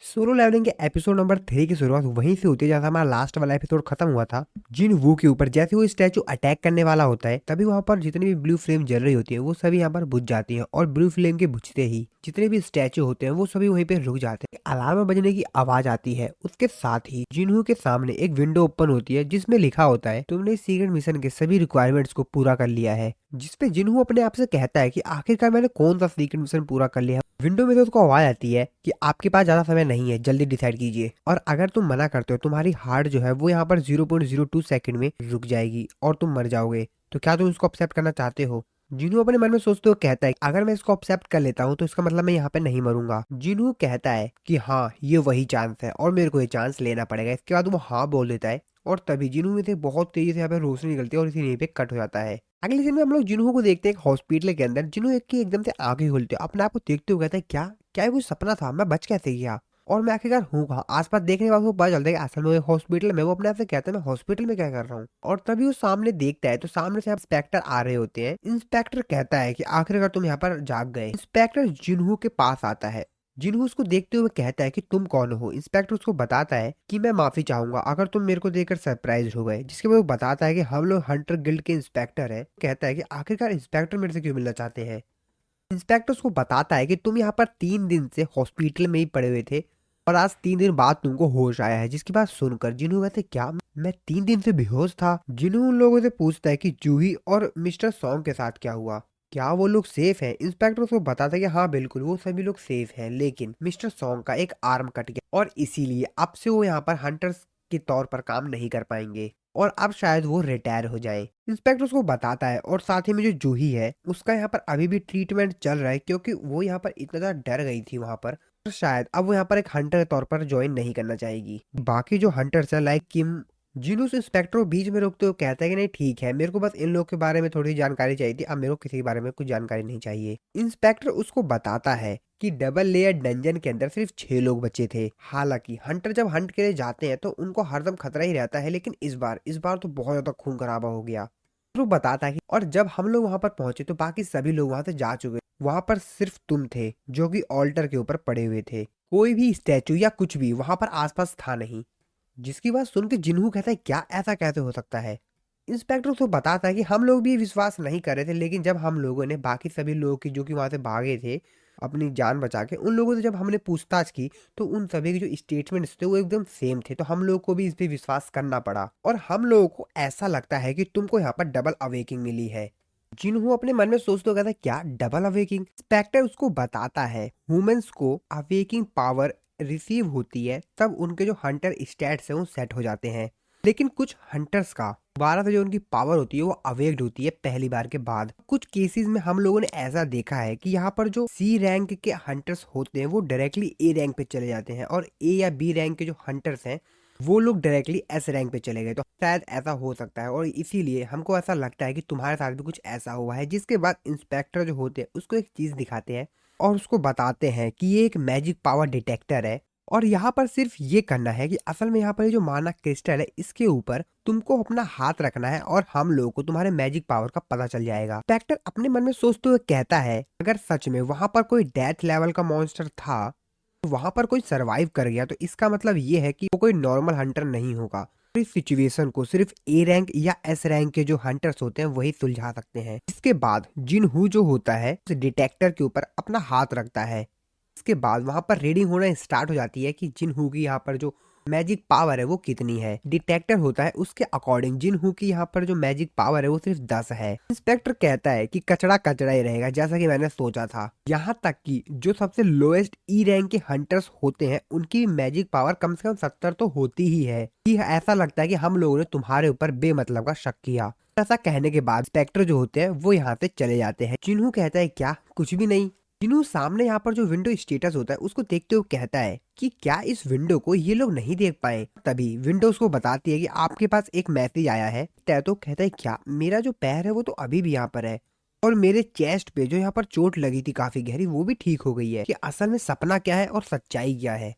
Solo levelling के episode number 3 की शुरुआत वहीं से होती है जहाँ हमारा लास्ट वाला एपिसोड खत्म हुआ था। जिन वू के ऊपर जैसे वो स्टैचू अटैक करने वाला होता है तभी वहां पर जितनी भी ब्लू फ्लेम जल रही होती है वो सभी यहाँ पर बुझ जाती है और ब्लू फ्लेम के बुझते ही जितने भी स्टैचू होते हैं वो सभी वहीं पे रुक जाते हैं। अलार्म बजने की आवाज आती है, उसके साथ ही जिनहू के सामने एक विंडो ओपन होती है जिसमें लिखा होता है तुमने सीक्रेट मिशन के सभी रिक्वायरमेंट्स को पूरा कर लिया है। जिसपे जिनहू अपने आप से कहता है कि आखिरकार मैंने कौन सा सीक्रेट मिशन पूरा कर लिया है। विंडो में से उसको आवाज आती है कि आपके पास ज्यादा समय नहीं है, जल्दी डिसाइड कीजिए, और अगर तुम मना करते हो तुम्हारी हार्ट जो है वो यहाँ पर 0.02 सेकंड में रुक जाएगी और तुम मर जाओगे। तो क्या तुम इसको एक्सेप्ट करना चाहते हो? जिनू अपने मन में सोचते हुए कहता है अगर मैं इसको एक्सेप्ट कर लेता हूँ तो इसका मतलब मैं यहाँ पे नहीं मरूंगा। जिनू कहता है कि हाँ ये वही चांस है और मेरे को ये चांस लेना पड़ेगा। इसके बाद वो हाँ बोल देता है और तभी जिनू में से बहुत तेजी से यहाँ पे रोशनी निकलती है और इसी यहीं पे कट हो जाता है। अगले दिन में हम लोग जिनू को देखते हैं एक हॉस्पिटल के अंदर। जिनू एक की एकदम से आंखें खुलती है, अपने आप को देखते हुए कहता है क्या क्या ये कोई सपना था, मैं बच कैसे गया और मैं आखिरकार हूँ कहाँ। आसपास देखने के बाद वो पता चलता है कि असल में वो हॉस्पिटल में। वो अपने आप से कहता है मैं हॉस्पिटल में क्या कर रहा हूँ, और तभी वो सामने देखता है तो सामने से इंस्पेक्टर आ रहे होते हैं। इंस्पेक्टर कहता है कि आखिरकार तुम यहाँ पर जाग गए। इंस्पेक्टर जिन्हू के पास आता है। जिन्हू उसको देखते हुए कहता है कि तुम कौन हो। इंस्पेक्टर उसको बताता है कि मैं माफी चाहूंगा अगर तुम मेरे को देखकर सरप्राइज हो गए। जिसके बाद वो बताता है कि हम लोग हंटर गिल्ड के इंस्पेक्टर हैं। कहता है कि आखिरकार इंस्पेक्टर मेरे से क्यों मिलना चाहते हैं। इंस्पेक्टर उसको बताता है कि तुम यहाँ पर 3 दिन से हॉस्पिटल में ही पड़े हुए थे और आज 3 दिन बाद तुमको होश आया है। जिसकी बात सुनकर जिनू कहते क्या मैं 3 दिन से बेहोश था। जिनू उन लोगों से पूछता है कि जूही और मिस्टर सॉन्ग के साथ क्या हुआ, क्या वो लोग सेफ हैं। इंस्पेक्टर उसको बताता है कि हाँ बिल्कुल वो सभी लोग सेफ हैं, लेकिन मिस्टर सॉन्ग का एक आर्म कट गया और इसीलिए अब से वो यहाँ पर हंटर्स के तौर पर काम नहीं कर पाएंगे और अब शायद वो रिटायर हो जाए। इंस्पेक्टर उसको बताता है और साथ ही में जो जूही है उसका यहाँ पर अभी भी ट्रीटमेंट चल रहा है क्योंकि वो यहाँ पर इतना ज्यादा डर गई थी वहां पर। तो शायद अब वो यहाँ पर एक हंटर के तौर पर ज्वाइन नहीं करना चाहेगी। बाकी जो हंटर्स है लाइक किम, जिन्होंने उस इंस्पेक्टर को बीच में रोकते हुए कहता है कि नहीं ठीक है, मेरे को बस इन लोग के बारे में थोड़ी जानकारी चाहिए थी, अब मेरे को किसी के बारे में कुछ जानकारी नहीं चाहिए। इंस्पेक्टर उसको बताता है कि डबल लेयर डंजन के अंदर सिर्फ 6 लोग बचे थे। हालांकि हंटर जब हंट के लिए जाते हैं तो उनको हरदम खतरा ही रहता है, लेकिन इस बार तो बहुत ज्यादा खून खराबा हो गया। वो बताता है कि और जब हम लोग वहां पर पहुंचे तो बाकी सभी लोग वहां से जा चुके, वहां पर सिर्फ तुम थे जो कि ऑल्टर के ऊपर पड़े हुए थे। कोई भी स्टैचू या कुछ भी वहां पर आसपास था नहीं। जिसकी बात सुन के जिन्हू कहता है क्या ऐसा कैसे हो सकता है। इंस्पेक्टर उसको बताता है कि हम लोग भी विश्वास नहीं कर रहे थे, लेकिन जब हम लोगों ने बाकी सभी लोगों की जो कि वहां से भागे थे अपनी जान बचा के, उन लोगों से जब हमने पूछताछ की तो उन सभी के जो स्टेटमेंट्स थे वो एकदम सेम थे, तो हम लोग को भी इस पे विश्वास करना पड़ा और हम लोगों को ऐसा लगता है कि तुमको यहाँ पर डबल अवेकिंग मिली है। जिन्हू अपने मन में सोचते हो कहता है क्या डबल अवेकिंग। इंस्पेक्टर उसको बताता है ह्यूमंस को अवेकिंग पावर रिसीव होती है तब उनके जो हंटर स्टैट्स हैं वो सेट हो जाते हैं, लेकिन कुछ हंटर्स का 12 से जो उनकी पावर होती है वो अवेक्ड होती है पहली बार के बाद। कुछ केसेस में हम लोगों ने ऐसा देखा है कि यहाँ पर जो सी रैंक के हंटर्स होते हैं वो डायरेक्टली ए रैंक पे चले जाते हैं और ए या बी रैंक के जो हंटर्स हैं वो लोग डायरेक्टली एस रैंक पे चले गए। तो शायद ऐसा हो सकता है और इसीलिए हमको ऐसा लगता है कि तुम्हारे साथ भी कुछ ऐसा हुआ है। जिसके बाद इंस्पेक्टर जो होते हैं उसको एक चीज दिखाते हैं और उसको बताते हैं कि ये एक मैजिक पावर डिटेक्टर है और यहाँ पर सिर्फ ये करना है कि असल में यहाँ पर ये जो माना क्रिस्टल है इसके ऊपर तुमको अपना हाथ रखना है और हम लोगों को तुम्हारे मैजिक पावर का पता चल जाएगा। इंस्पेक्टर अपने मन में सोचते हुए कहता है अगर सच में वहां पर कोई डेथ लेवल का मॉन्स्टर था, वहां पर कोई सरवाइव कर गया तो इसका मतलब ये है कि वो कोई नॉर्मल हंटर नहीं होगा। इस सिचुएशन को सिर्फ ए रैंक या एस रैंक के जो हंटर्स होते हैं वही सुलझा सकते हैं। इसके बाद जिनहू जो होता है उस डिटेक्टर के ऊपर अपना हाथ रखता है। इसके बाद वहां पर रीडिंग होना स्टार्ट हो जाती है कि जिनहू की यहाँ पर जो मैजिक पावर है वो कितनी है। डिटेक्टर होता है उसके अकॉर्डिंग जिनहू की यहाँ पर जो मैजिक पावर है वो सिर्फ 10 है। इंस्पेक्टर कहता है कि कचरा कचरा ही रहेगा जैसा कि मैंने सोचा था। यहाँ तक कि जो सबसे लोएस्ट ई रैंक के हंटर्स होते हैं उनकी मैजिक पावर कम से कम 70 तो होती ही है। कि ऐसा लगता है कि हम लोगों ने तुम्हारे ऊपर बेमतलब का शक किया। ऐसा कहने के बाद इंस्पेक्टर जो होते हैं वो यहाँ से चले जाते हैं। जिन्हू कहता है क्या कुछ भी नहीं। जिन्हू सामने यहाँ पर जो विंडो स्टेटस होता है उसको देखते हुए कहता है कि क्या इस विंडो को ये लोग नहीं देख पाए। तभी विंडो उसको बताती है कि आपके पास एक मैसेज आया है। तो कहता है क्या मेरा जो पैर है वो तो अभी भी यहाँ पर है और मेरे चेस्ट पे जो यहाँ पर चोट लगी थी काफी गहरी वो भी ठीक हो गई है कि असल में सपना क्या है और सच्चाई क्या है।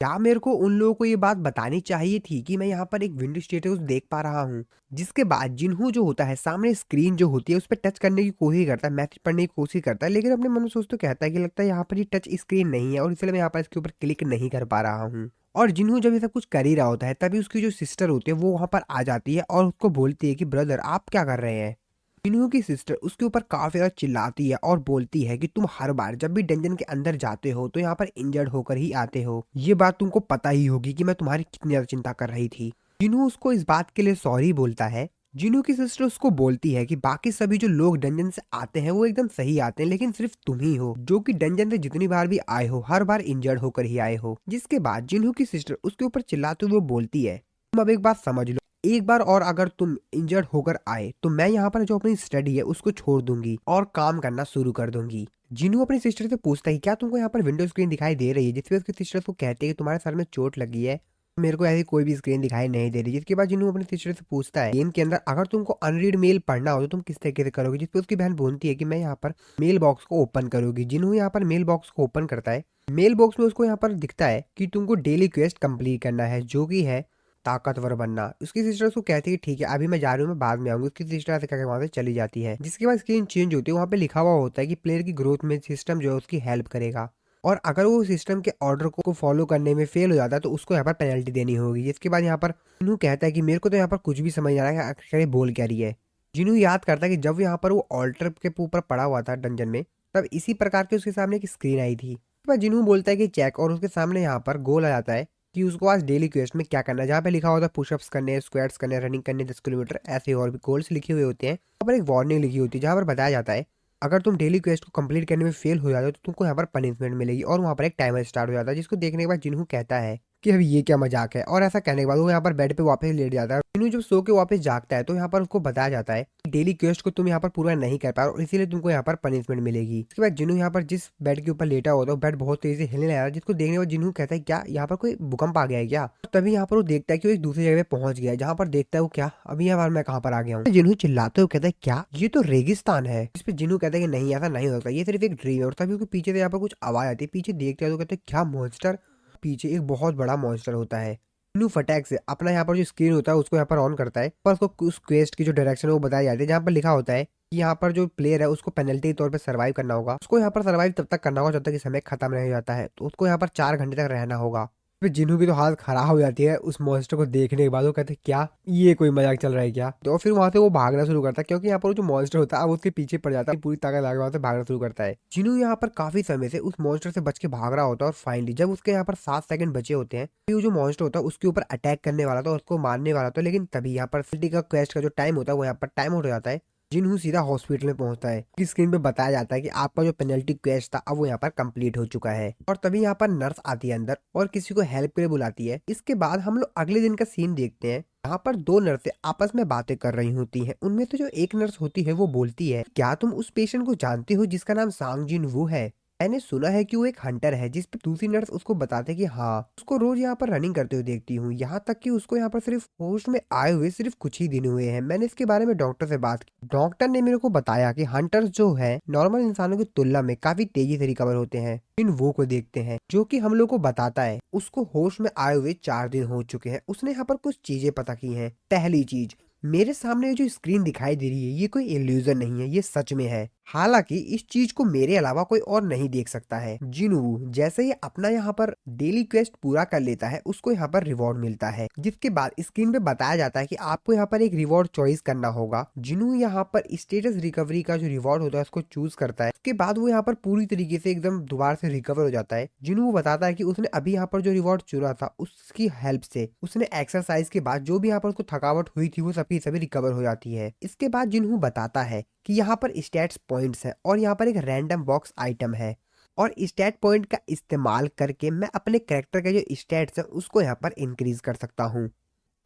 क्या मेरे को उन लोगों को ये बात बतानी चाहिए थी कि मैं यहाँ पर एक विंडो स्टेटस देख पा रहा हूँ। जिसके बाद जिन्हों जो होता है सामने स्क्रीन जो होती है उस पर टच करने की कोशिश करता है, मैसेज पढ़ने की कोशिश करता है, लेकिन अपने मन में सोचते कहता है कि लगता है यहाँ पर ये टच स्क्रीन नहीं है और इसलिए मैं यहाँ पर इसके ऊपर क्लिक नहीं कर पा रहा हूँ। और जिन्हों जब ये सब कुछ कर ही रहा होता है तभी उसकी जो सिस्टर होती है वो वहां पर आ जाती है और उसको बोलती है कि ब्रदर आप क्या कर रहे हैं। जिन्हों की सिस्टर उसके ऊपर काफी ज्यादा चिल्लाती है और बोलती है कि तुम हर बार जब भी डंजन के अंदर जाते हो तो यहाँ पर इंजर्ड होकर ही आते हो, ये बात तुमको पता ही होगी कि मैं तुम्हारी कितनी ज्यादा चिंता कर रही थी। जिन्हों उसको इस बात के लिए सॉरी बोलता है। जिन्हों की सिस्टर उसको बोलती है कि बाकी सभी जो लोग डंजन से आते हैं वो एकदम सही आते हैं, लेकिन सिर्फ तुम ही हो जो कि डंजन से जितनी बार भी आए हो हर बार इंजर्ड होकर ही आए हो। जिसके बाद जिन्हों की सिस्टर उसके ऊपर चिल्लाते हुए बोलती है तुम अब एक बात समझ लो, एक बार और अगर तुम इंजर्ड होकर आए तो मैं यहाँ पर जो अपनी स्टडी है उसको छोड़ दूंगी और काम करना शुरू कर दूंगी। जिनू अपनी सिस्टर से पूछता है क्या तुमको यहाँ पर विंडो स्क्रीन दिखाई दे रही है, जिसपे उसकी सिस्टर को कहती है कि तुम्हारे सर में चोट लगी है, मेरे को ऐसी कोई भी स्क्रीन दिखाई नहीं दे रही। जिसके बाद जिन्नू अपनी सिस्टर से पूछता है गेम के अंदर अगर तुमको अनरीड मेल पढ़ना हो तो तुम किस तरीके से करोगे, जिसपे उसकी बहन बोलती है कि मैं यहाँ पर मेल बॉक्स को ओपन करूंगी। जिन्नू यहाँ पर मेल बॉक्स को ओपन करता है। मेल बॉक्स में उसको यहाँ पर दिखता है कि तुमको डेली क्वेस्ट कंप्लीट करना है जो कि है ताकतवर बनना। उसकी सिस्टर उसको कहती है ठीक है अभी मैं जा रही हूँ, मैं बाद में आऊंगी। उसकी सिस्टर ऐसे कहकर वहां से चली जाती है। जिसके बाद स्क्रीन चेंज होती है, वहां पे लिखा हुआ होता है कि प्लेयर की ग्रोथ में सिस्टम जो है उसकी हेल्प करेगा और अगर वो सिस्टम के ऑर्डर को फॉलो करने में फेल हो जाता है तो उसको यहाँ पर पेनल्टी देनी होगी। जिसके बाद यहाँ पर जिनू कहता है कि मेरे को तो यहाँ पर कुछ भी समझ आ रहा है कि आखिर बोल क्या रही है। जिनू याद करता है कि जब यहाँ पर वो ऑल्टर के ऊपर पड़ा हुआ था डंजन में तब इसी प्रकार के उसके सामने एक स्क्रीन आई थी। जिनू बोलता है कि चेक और उसके सामने यहाँ पर गोल आ जाता है कि उसको आज डेली क्वेस्ट में क्या करना है, जहाँ पे लिखा होता है पुशअप्स करने, स्क्वाट्स करने, रनिंग करने 10 किलोमीटर, ऐसे और भी गोल्स लिखे हुए होते हैं। वहाँ पर एक वार्निंग लिखी होती है जहाँ पर बताया जाता है अगर तुम डेली क्वेस्ट को कंप्लीट करने में फेल हो जाते हो तो तुमको यहाँ पर पनिशमेंट मिलेगी और वहाँ पर एक टाइमर स्टार्ट हो जाता है। जिसको देखने के बाद जिन्हों कहता है कि अभी ये क्या मजाक है, और ऐसा कहने के बाद वो यहाँ पर बेड पे वापस लेट जाता है। जिन्हों जब सो के वापस जागता है तो यहाँ पर उसको बताया जाता है कि डेली क्वेस्ट को तुम यहाँ पर पूरा नहीं कर पा रहे और इसीलिए तुमको यहाँ पर पनिशमेंट मिलेगी। इसके बाद जिन्हों यहाँ पर जिस बेड के ऊपर लेटा होता है बेड बहुत तेजी से हिलने लगा, जिसको देखने के बाद जिन्हों कहता है क्या यहाँ पर कोई भूकंप आ गया है क्या। तभी यहाँ पर वो देखता है कि वो एक दूसरी जगह पे पहुंच गया है, जहाँ पर देखता है वो क्या अभी यहाँ मैं कहाँ पर आ गया हूँ। जिन्हों चिल्लाते हुए कहता है क्या ये तो रेगिस्तान है। इस पे जिन्हों कहता है कि नहीं ऐसा नहीं होता, ये सिर्फ एक ड्रीम है। और तभी उसके पीछे से यहाँ पर कुछ आवाज आती है, पीछे देखते हैं तो कहते हैं क्या मॉन्स्टर, पीछे एक बहुत बड़ा मॉन्स्टर होता है। जिन्नू फटाक से अपना यहाँ पर जो स्क्रीन होता है उसको यहाँ पर ऑन करता है पर उसको उस क्वेस्ट की जो डायरेक्शन है वो बताई जाती है, जहाँ पर लिखा होता है कि यहाँ पर जो प्लेयर है उसको पेनल्टी के तौर पे सर्वाइव करना होगा। उसको यहाँ पर सर्वाइव तब तक करना होगा जब तक कि समय खत्म नहीं हो जाता है, तो उसको यहाँ पर 4 घंटे तक रहना होगा। फिर जिन्हों की तो हालत खराब हो जाती है उस मॉन्स्टर को देखने के बाद। वो कहते हैं क्या ये कोई मजाक चल रहा है क्या, तो फिर वहां से वो भागना शुरू करता है क्योंकि यहाँ पर जो मॉन्स्टर होता है वो उसके पीछे पड़ जाता है, पूरी ताकत लगा वहां से भागना शुरू करता है। जिन्हों यहाँ पर काफी समय से उस मॉन्स्टर से बच के भाग रहा होता है और फाइनली जब उसके यहाँ पर 7 सेकंड बचे होते हैं तो जो मॉन्स्टर होता है उसके ऊपर अटैक करने वाला था, उसको मारने वाला था, लेकिन तभी यहाँ पर का क्वेस्ट का जो टाइम होता है वो यहाँ पर टाइम हो जाता है। जिन्हों सीधा हॉस्पिटल में पहुंचता है कि स्क्रीन पे बताया जाता है कि आपका जो पेनल्टी क्वेस्ट था अब वो यहाँ पर कंप्लीट हो चुका है। और तभी यहाँ पर नर्स आती है अंदर और किसी को हेल्प के लिए बुलाती है। इसके बाद हम लोग अगले दिन का सीन देखते हैं। यहाँ पर 2 नर्सें आपस में बातें कर रही होती हैं। उनमें तो जो एक नर्स होती है वो बोलती है क्या तुम उस पेशेंट को जानते हो जिसका नाम सांग जिन वू है, मैंने सुना है कि वो एक हंटर है। जिस पर दूसरी नर्स उसको बताते कि हाँ उसको रोज यहाँ पर रनिंग करते हुए देखती हूँ, यहाँ तक कि उसको यहाँ पर सिर्फ होश में आए हुए सिर्फ कुछ ही दिन हुए हैं। मैंने इसके बारे में डॉक्टर से बात की, डॉक्टर ने मेरे को बताया कि हंटर्स जो है नॉर्मल इंसानों की तुलना में काफी तेजी से रिकवर होते हैं। इन वो को देखते हैं जो कि हम लोग को बताता है उसको होश में आए हुए 4 दिन हो चुके हैं। उसने यहाँ पर कुछ चीजें पता की हैं। पहली चीज, मेरे सामने जो स्क्रीन दिखाई दे रही है ये कोई इल्यूजन नहीं है, ये सच में है। हालांकि इस चीज को मेरे अलावा कोई और नहीं देख सकता है। जिनू जैसे ही अपना यहाँ पर डेली क्वेस्ट पूरा कर लेता है उसको यहाँ पर रिवॉर्ड मिलता है, जिसके बाद स्क्रीन पे बताया जाता है कि आपको यहाँ पर एक रिवॉर्ड चॉइस करना होगा। जिनू यहाँ पर स्टेटस रिकवरी का जो रिवॉर्ड होता है उसको चूज करता है। उसके बाद वो यहाँ पर पूरी तरीके से एकदम दोबारा से रिकवर हो जाता है। जिनू बताता है कि उसने अभी यहाँ पर जो रिवॉर्ड चुना था उसकी हेल्प से उसने एक्सरसाइज के बाद जो भी यहाँ पर उसको थकावट हुई थी वो सबकी सभी रिकवर हो जाती है। इसके बाद जिन्हू बताता है कि यहाँ पर स्टैट्स पॉइंट्स है और यहाँ पर एक रैंडम बॉक्स आइटम है और स्टैट पॉइंट का इस्तेमाल करके मैं अपने कैरेक्टर के जो स्टैट्स है उसको यहाँ पर इंक्रीज कर सकता हूँ।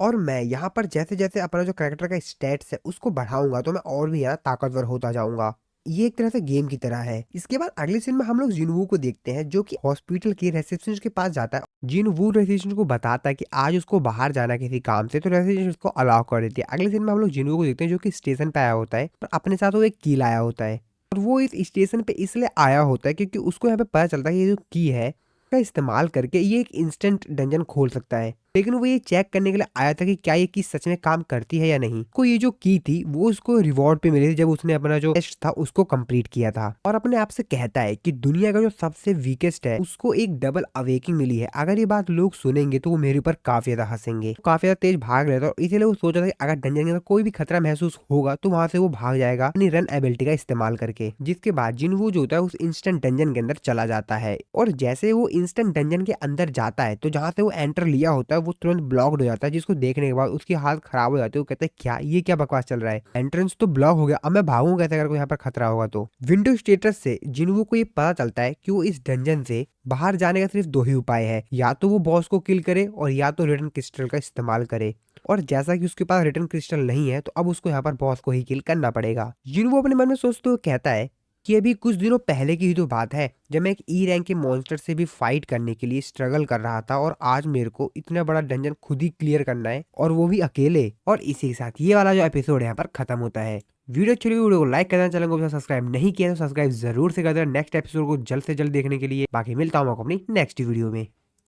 और मैं यहाँ पर जैसे जैसे अपना जो कैरेक्टर का स्टैट्स है उसको बढ़ाऊंगा तो मैं और भी ज्यादा ताकतवर होता जाऊंगा। ये एक तरह से गेम की तरह है। इसके बाद अगले सीन में हम लोग जिनवू को देखते हैं जो कि हॉस्पिटल के रिसेप्शनिस्ट के पास जाता है। जिनवू रिसेप्शनिस्ट को बताता है कि आज उसको बाहर जाना किसी काम से, तो रिसेप्शनिस्ट उसको अलाउ कर देती है। अगले सीन में हम लोग जिनवू को देखते हैं जो कि स्टेशन पे आया होता है और अपने साथ वो एक की लाया होता है। और वो इस स्टेशन पे इसलिए आया होता है क्योंकि उसको यहाँ पे पता चलता है कि ये जो की है का इस्तेमाल करके ये एक इंस्टेंट डंजन खोल सकता है। लेकिन वो ये चेक करने के लिए आया था कि क्या ये की सच में काम करती है या नहीं। को ये जो की थी वो उसको रिवॉर्ड पे मिली थी जब उसने अपना जो टेस्ट था उसको कंप्लीट किया था, और अपने आप से कहता है कि दुनिया का जो सबसे वीकेस्ट है उसको एक डबल अवेकिंग मिली है। अगर ये बात लोग सुनेंगे तो वो मेरे ऊपर काफी ज्यादा हंसेंगे। काफी ज्यादा तेज भाग रहे थे और इसीलिए वो सोचा था कि अगर डंजन के अंदर कोई भी खतरा महसूस होगा तो वहां से वो भाग जाएगा अपनी रन एबिलिटी का इस्तेमाल करके। जिसके बाद जिनवू जो होता है उस इंस्टेंट डंजन के अंदर चला जाता है, और जैसे वो इंस्टेंट डंजन के अंदर जाता है तो जहां से वो एंटर लिया होता है वो तुरंत ब्लॉक्ड हो जाता है, जिसको देखने के बाद उसकी हालत खराब हो जाती है। वो कहता है क्या ये क्या बकवास चल रहा है, एंट्रेंस तो ब्लॉक हो गया, अब मैं भागूं कैसे अगर कोई यहाँ पर खतरा होगा तो। विंडो स्टेटस से जिनवू को ये पता चलता है कि वो इस डंजन से बाहर जाने का सिर्फ दो ही उपाय है, या तो वो बॉस को किल करे और या तो रिटर्न क्रिस्टल का इस्तेमाल करे। और जैसा कि उसके पास रिटर्न क्रिस्टल नहीं है तो अब उसको यहाँ पर बॉस को ही किल करना पड़ेगा। जिनवू अपने मन में सोचते हुए कहता है कि अभी कुछ दिनों पहले की ही तो बात है जब मैं एक ई रैंक के मॉन्स्टर से भी फाइट करने के लिए स्ट्रगल कर रहा था, और आज मेरे को इतना बड़ा डंजन खुद ही क्लियर करना है और वो भी अकेले। और इसी के साथ ये वाला जो एपिसोड यहाँ पर खत्म होता है। वीडियो अच्छी लगी वीडियो को लाइक करना, चैनल को सब्सक्राइब नहीं किया तो सब्सक्राइब जरूर से कर देना नेक्स्ट एपिसोड को जल्द से जल्द देखने के लिए। बाकी मिलता हूँ आपको अपनी नेक्स्ट वीडियो में।